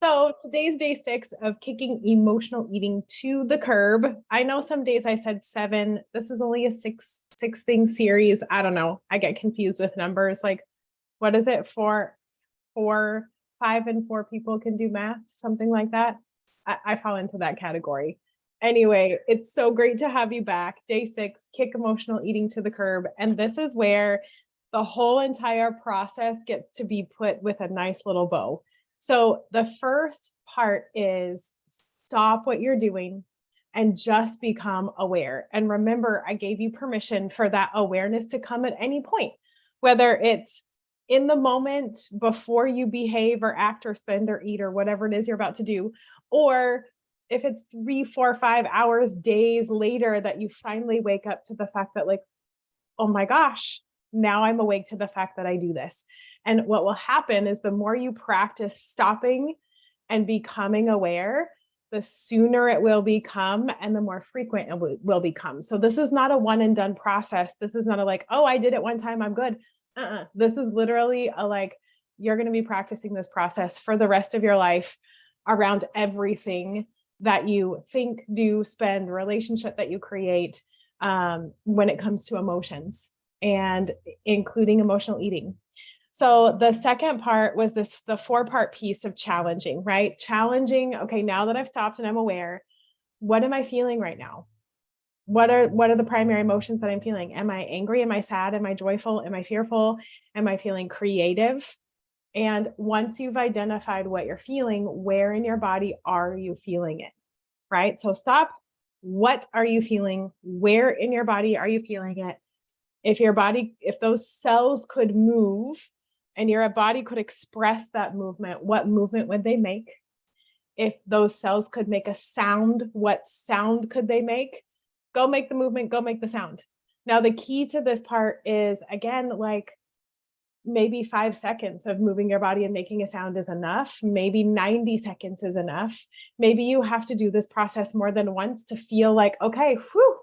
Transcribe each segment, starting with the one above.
So today's day 6 of kicking emotional eating to the curb. I know some days I said 7. This is only a six thing series. I don't know. I get confused with numbers. Like, what is it for? 4, 5 and 4 people can do math, something like that. I fall into that category. Anyway, it's so great to have you back. Day 6, kick emotional eating to the curb. And this is where the whole entire process gets to be put with a nice little bow. So the first part is stop what you're doing and just become aware. And remember, I gave you permission for that awareness to come at any point, whether it's in the moment before you behave or act or spend or eat or whatever it is you're about to do, or if it's 3, 4, 5 hours, days later that you finally wake up to the fact that, like, oh my gosh, now I'm awake to the fact that I do this. And what will happen is the more you practice stopping and becoming aware, the sooner it will become and the more frequent it will become. So this is not a one and done process. This is not a like, oh, I did it one time, I'm good. This is literally a like, you're going to be practicing this process for the rest of your life around everything that you think, do, spend, relationship that you create when it comes to emotions and including emotional eating. So the second part was the 4-part piece of challenging, right? Challenging. Okay, now that I've stopped and I'm aware, what am I feeling right now? What are the primary emotions that I'm feeling? Am I angry? Am I sad? Am I joyful? Am I fearful? Am I feeling creative? And once you've identified what you're feeling, where in your body are you feeling it? Right? So stop. What are you feeling? Where in your body are you feeling it? If those cells could move and your body could express that movement, what movement would they make? If those cells could make a sound, what sound could they make? Go make the movement, go make the sound. Now, the key to this part is, again, like maybe 5 seconds of moving your body and making a sound is enough. Maybe 90 seconds is enough. Maybe you have to do this process more than once to feel like, okay, whew,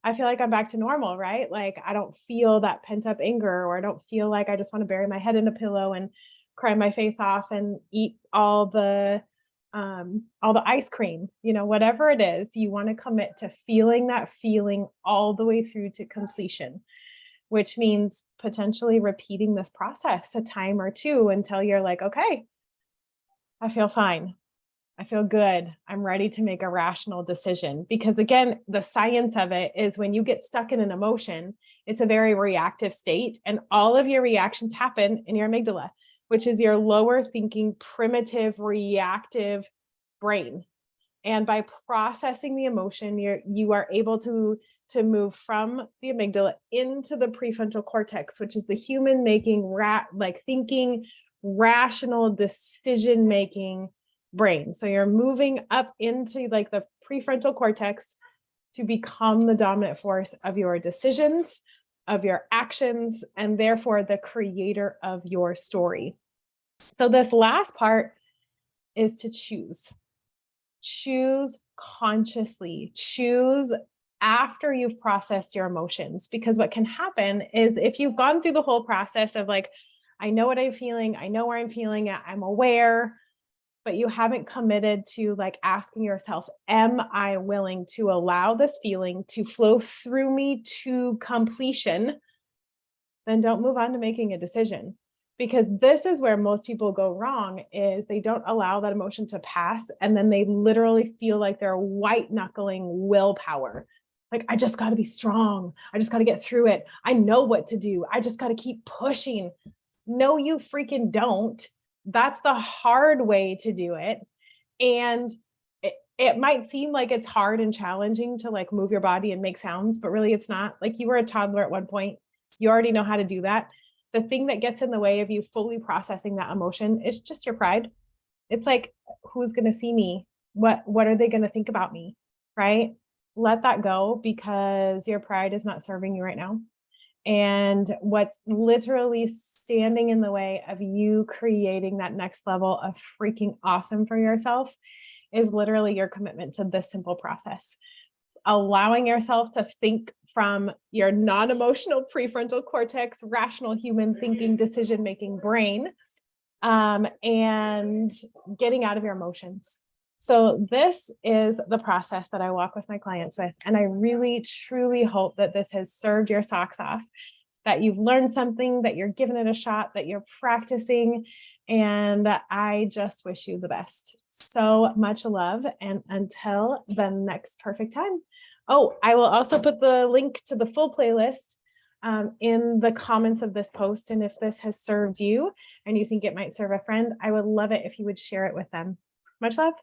I feel like I'm back to normal, right? Like I don't feel that pent up anger, or I don't feel like I just want to bury my head in a pillow and cry my face off and eat all the ice cream, whatever it is, you want to commit to feeling that feeling all the way through to completion, which means potentially repeating this process a time or two until you're like, okay, I feel fine. I feel good. I'm ready to make a rational decision. Because again, the science of it is when you get stuck in an emotion, it's a very reactive state, and all of your reactions happen in your amygdala, which is your lower thinking, primitive, reactive brain. And by processing the emotion, you are able to move from the amygdala into the prefrontal cortex, which is the human making, thinking, rational decision making brain. So you're moving up into like the prefrontal cortex to become the dominant force of your decisions, of your actions, and therefore the creator of your story. So this last part is to choose. Choose consciously. Choose after you've processed your emotions, because what can happen is if you've gone through the whole process of like, I know what I'm feeling, I know where I'm feeling it, I'm aware, but you haven't committed to like asking yourself, am I willing to allow this feeling to flow through me to completion? Then don't move on to making a decision. Because this is where most people go wrong, is they don't allow that emotion to pass. And then they literally feel like they're white knuckling willpower. Like, I just got to be strong. I just got to get through it. I know what to do. I just got to keep pushing. No, you freaking don't. That's the hard way to do it. And it might seem like it's hard and challenging to like move your body and make sounds, but really it's not. Like, you were a toddler at one point. You already know how to do that. The thing that gets in the way of you fully processing that emotion is just your pride. It's like, who's going to see me? What are they going to think about me? Right? Let that go, because your pride is not serving you right now. And what's literally standing in the way of you creating that next level of freaking awesome for yourself is literally your commitment to this simple process. Allowing yourself to think from your non-emotional prefrontal cortex, rational human thinking, decision-making brain, and getting out of your emotions. So this is the process that I walk with my clients with. And I really, truly hope that this has served your socks off, that you've learned something, that you're giving it a shot, that you're practicing. And I just wish you the best. So much love. And until the next perfect time. Oh, I will also put the link to the full playlist in the comments of this post. And if this has served you and you think it might serve a friend, I would love it if you would share it with them. Much love.